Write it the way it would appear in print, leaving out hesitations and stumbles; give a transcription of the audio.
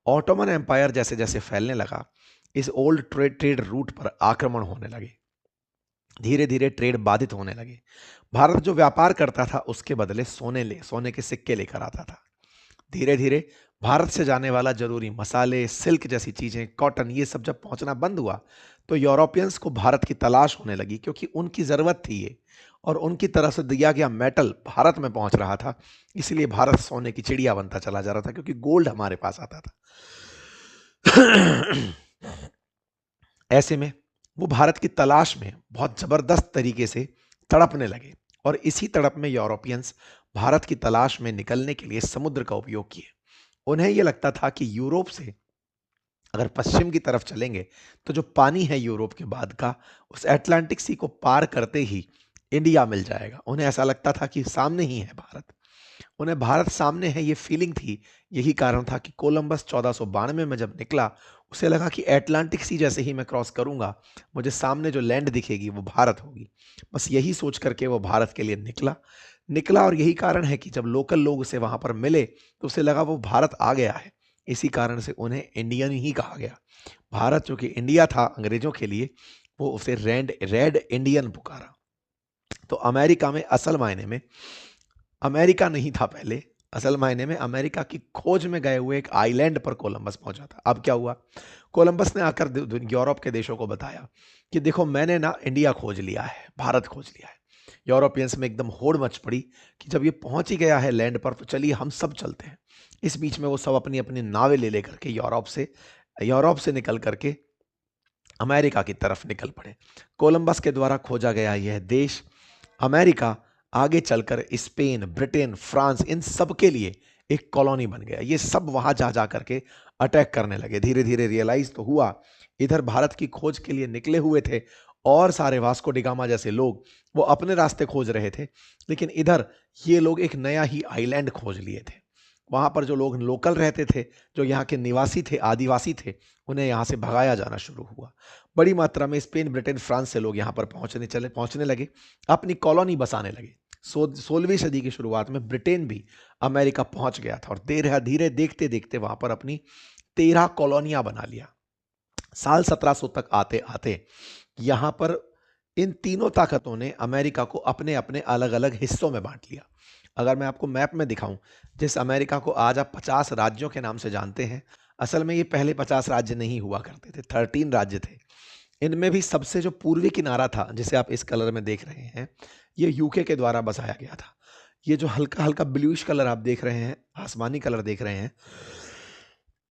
Ottoman empire जैसे जैसे फैलने लगा, इस ओल्ड ट्रेड ट्रेड रूट पर आक्रमण होने लगे। धीरे धीरे ट्रेड बाधित होने लगे। भारत जो व्यापार करता था उसके बदले सोने के सिक्के लेकर आता था। धीरे धीरे भारत से जाने वाला जरूरी मसाले, सिल्क जैसी चीजें, कॉटन, ये सब जब पहुंचना बंद हुआ तो यूरोपियंस को भारत की तलाश होने लगी, क्योंकि उनकी जरूरत थी ये, और उनकी तरफ से दिया गया मेटल भारत में पहुंच रहा था। इसलिए भारत सोने की चिड़िया बनता चला जा रहा था, क्योंकि गोल्ड हमारे पास आता था। ऐसे में वो भारत की तलाश में बहुत जबरदस्त तरीके से तड़पने लगे, और इसी तड़प में यूरोपियंस भारत की तलाश में निकलने के लिए समुद्र का उपयोग किए। उन्हें यह लगता था कि यूरोप से अगर पश्चिम की तरफ चलेंगे तो जो पानी है यूरोप के बाद का, उस अटलांटिक सी को पार करते ही इंडिया मिल जाएगा। उन्हें ऐसा लगता था कि सामने ही है भारत, उन्हें भारत सामने है, ये फीलिंग थी। यही कारण था कि कोलंबस 1492 में जब निकला, उसे लगा कि अटलांटिक सी जैसे ही मैं क्रॉस करूंगा, मुझे सामने जो लैंड दिखेगी वो भारत होगी। बस यही सोच करके वो भारत के लिए निकला निकला और यही कारण है कि जब लोकल लोग उसे वहां पर मिले तो उसे लगा वो भारत आ गया है। इसी कारण से उन्हें इंडियन ही कहा गया। भारत जो कि इंडिया था अंग्रेजों के लिए, वो उसे रेड रेड इंडियन पुकारा। तो अमेरिका में असल मायने में अमेरिका नहीं था पहले, असल मायने में अमेरिका की खोज में गए हुए एक आइलैंड पर कोलंबस पहुंचा था। अब क्या हुआ, कोलंबस ने आकर यूरोप के देशों को बताया कि देखो मैंने ना इंडिया खोज लिया है, भारत खोज लिया है। यूरोपियंस में एकदम होड़ मच पड़ी कि जब ये पहुंच ही गया है लैंड पर तो चलिए हम सब चलते हैं। इस बीच में वो सब अपनी अपनी नावें ले लेकर के यूरोप से निकल करके अमेरिका की तरफ निकल पड़े। कोलंबस के द्वारा खोजा गया यह देश अमेरिका आगे चलकर स्पेन, ब्रिटेन, फ्रांस, इन सब के लिए एक कॉलोनी बन गया। ये सब वहां जा जा करके अटैक करने लगे। धीरे धीरे रियलाइज तो हुआ, इधर भारत की खोज के लिए निकले हुए थे और सारे वास्को डिगामा जैसे लोग, वो अपने रास्ते खोज रहे थे, लेकिन इधर ये लोग एक नया ही आइलैंड खोज लिए थे। वहां पर जो लोग लोकल रहते थे, जो यहाँ के निवासी थे, आदिवासी थे, उन्हें यहाँ से भगाया जाना शुरू हुआ। बड़ी मात्रा में स्पेन, ब्रिटेन, फ्रांस से लोग यहाँ पर पहुंचने लगे, अपनी कॉलोनी बसाने लगे। 16वीं सदी की शुरुआत में ब्रिटेन भी अमेरिका पहुंच गया था और धीरे धीरे देखते देखते वहां पर अपनी 13 कॉलोनियां बना लिया। साल 1700 तक आते आते यहां पर इन तीनों ताकतों ने अमेरिका को अपने अपने अलग अलग हिस्सों में बांट लिया। अगर मैं आपको मैप में दिखाऊं, जिस अमेरिका को आज आप 50 राज्यों के नाम से जानते हैं, असल में ये पहले 50 राज्य नहीं हुआ करते थे, 13 राज्य थे। इनमें भी सबसे जो पूर्वी किनारा था, जिसे आप इस कलर में देख रहे हैं, ये यूके के द्वारा बसाया गया था। ये जो हल्का हल्का ब्लूइश कलर आप देख रहे हैं, आसमानी कलर देख रहे हैं,